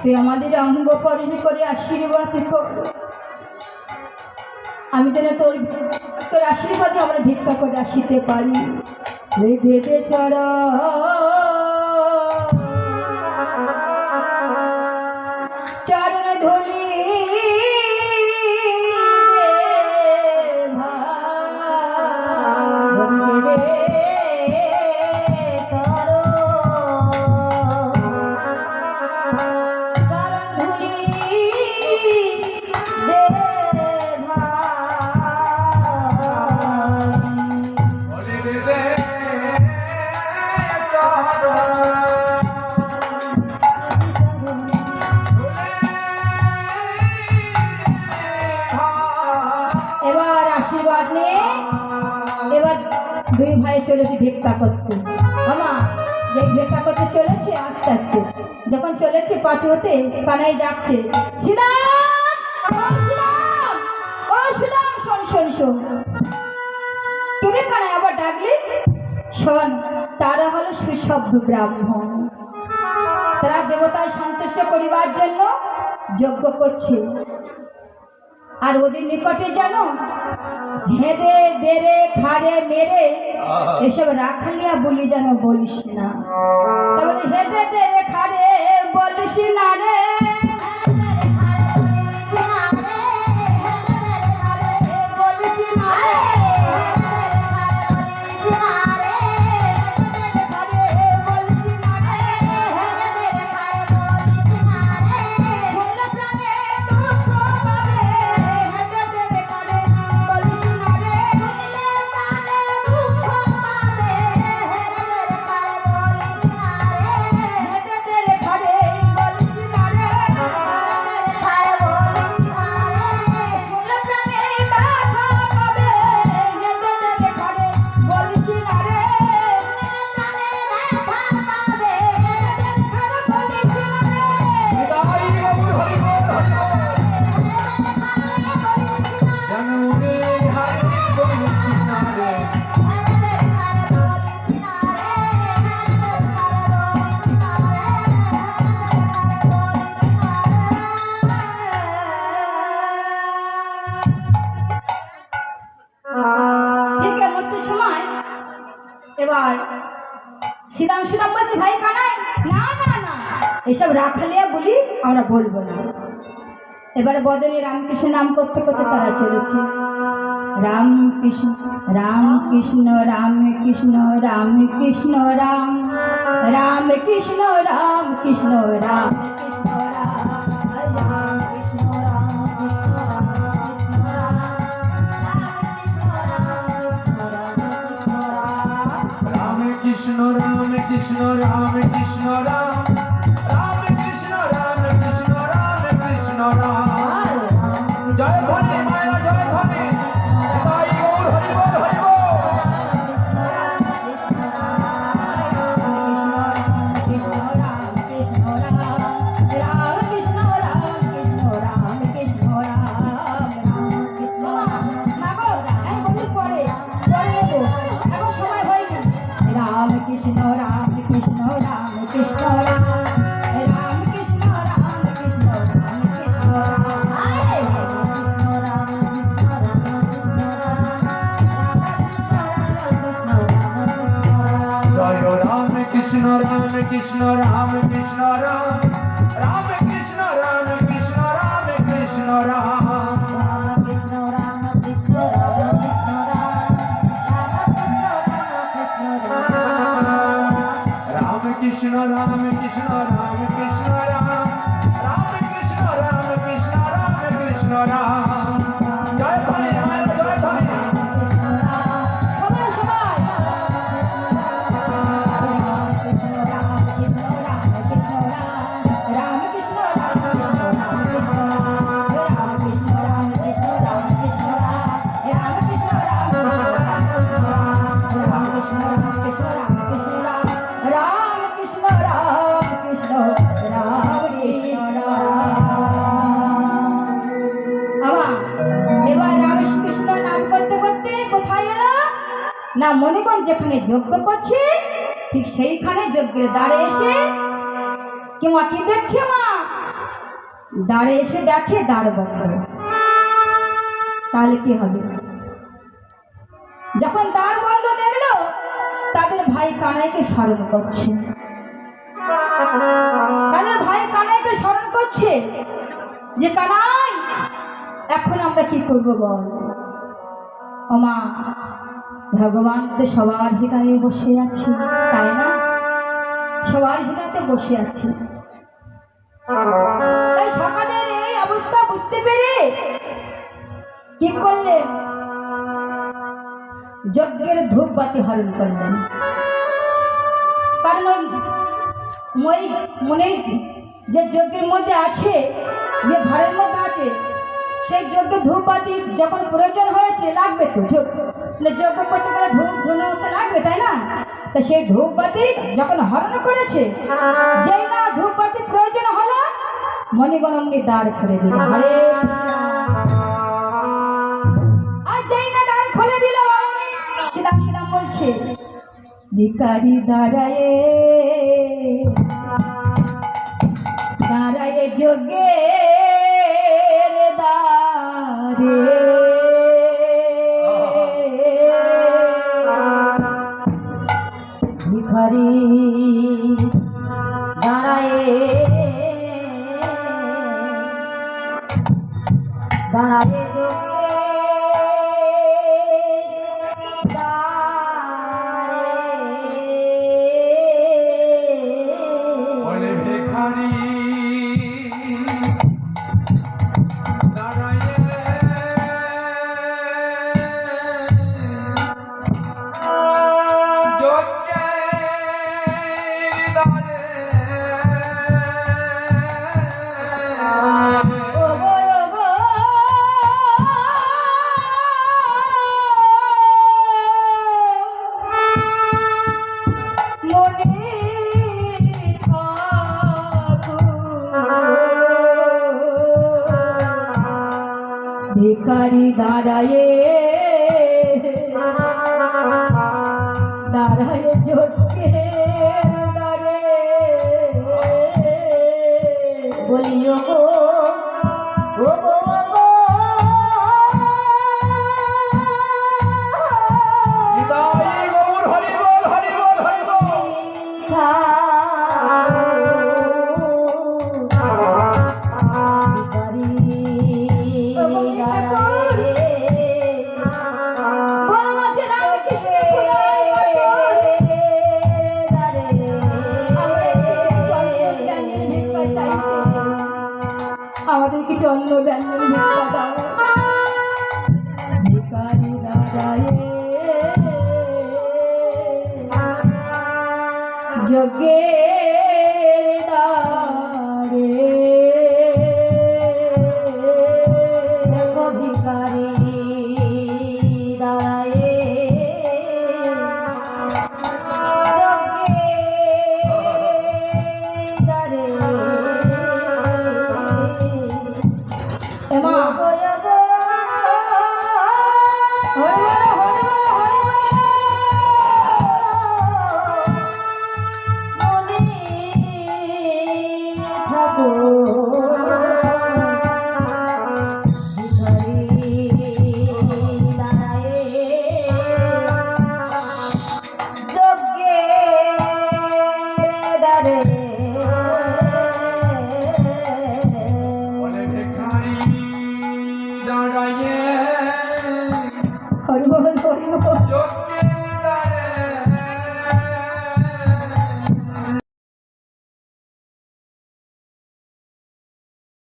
তুই আমাদের অঙ্গ পরিণ করে আশীর্বাদ কর। আমি যেন তোর তোর আশীর্বাদে আমরা ভিক্ষা করে আসিতে পারি। রেখে চড়া চরণ ধুলি আশীর্বাদ নিয়ে এবার দুই ভাই চলেছে ভিক্ষা করতে। আমার যে ভিক্ষা করতে চলেছে আস্তে আস্তে যখন চলেছে পাঁচু হতে কানাই ডাকছে, শোন শোন শোন। তুমি কানাই আবার ডাকলে? শোন, তারা হলো সুশব্দ ব্রাহ্মণ। তারা দেবতার সন্তুষ্ট করিবার জন্য যজ্ঞ করছে। আর ওদের নিকটে জানো হেদে দেরে খারে মেরে এসব রাখালিয়া বলি যেন বলিস না। তবে হেদে দেরে খারে বলিস না রে, এবার শ্রীরাম বলছে ভাই কানাই না না না এসব রাখালিয়া বলি আমরা বলবো না। এবার বদলে রামকৃষ্ণ নাম করতে করতে তারা চলেছে। Ram Krishna Ram Krishna Ram Krishna Ram Krishna Ram Ram Krishna Ram Krishna Ram Krishna Krishna Ram Krishna Ram Krishna Ram Ram Krishna Ram Krishna Ram Krishna Ram Jai Bhani Maya Jai Bhani Jai Gaur Hari Bol Hari Bol Krishna Ram Krishna Ram Krishna Ram Ram Krishna Ram Krishna Ram Krishna Ram Krishna Ram Krishna Ram Krishna Ram Ram Krishna Ram Krishna Ram Krishna Ram Krishna Ram Krishna Ram Krishna Ram Ram Krishna Ram Krishna Ram Krishna Ram Jai Bhani Jai Bhani না মনিগঞ্জ যেখানে যজ্ঞ করছে ঠিক সেইখানে যজ্ঞের দ্বারে এসে কি মা কি দেখছে? মা দ্বারে এসে দেখে দ্বার বন্ধ, তাহলে কি হবে? যখন দ্বার বন্ধ দেখলো, তাদের ভাই কানাইকে স্মরণ করছে, তাদের ভাই কানাইকে স্মরণ করছে যে কানাই এখন আমরা কি করব বল। ও মা, ভগবান তো সবার হৃদয়ে বসে আছে, তাই না? সবার হৃদয়তে বসে আছে। তাই সকালের এই অবস্থা বুঝতে পেরে কি করলেন? যজ্ঞের ধূপ বাতি হরণ করলেন। কারণ ওই মনে যে যজ্ঞের মধ্যে আছে, যে ঘরের মধ্যে আছে, সেই যজ্ঞ ধূপ বাতি যখন প্রয়োজন হয়েছে লাগবে তো, যজ্ঞ করতে গেলে ধূপ ধুনো লাগবে, তাই না? তা সেই ধূপ বাতি যখন হরণ করেছে, যেই না ধূপ বাতি প্রয়োজন হলো, মণিগণ অমনি দ্বার খুলে দিল। হরে কৃষ্ণ। আর যেই না দ্বার খুলে দিল, শ্রীরাম শ্রীরাম বলছে, ভিখারি দাঁড়ায়ে দাঁড়ায়ে যজ্ঞের দ্বারে, ভিখারি দাঁড়ায়ে দাঁড়ায়ে বলে ভিখারি দাঁড়ায়ে যজ্ঞের দ্বারে, ভিখারি দাঁড়ায়ে দাঁড়ায়ে যজ্ঞের দ্বারে, বলিও গো ও গো ও গো, নিতাই গৌর হরি বল হরি বল হরি বল। আমাদের কিছু অন্য ব্যঞ্জন ভিক্ষা দাও। ভিখারি দাঁড়ায়ে যজ্ঞে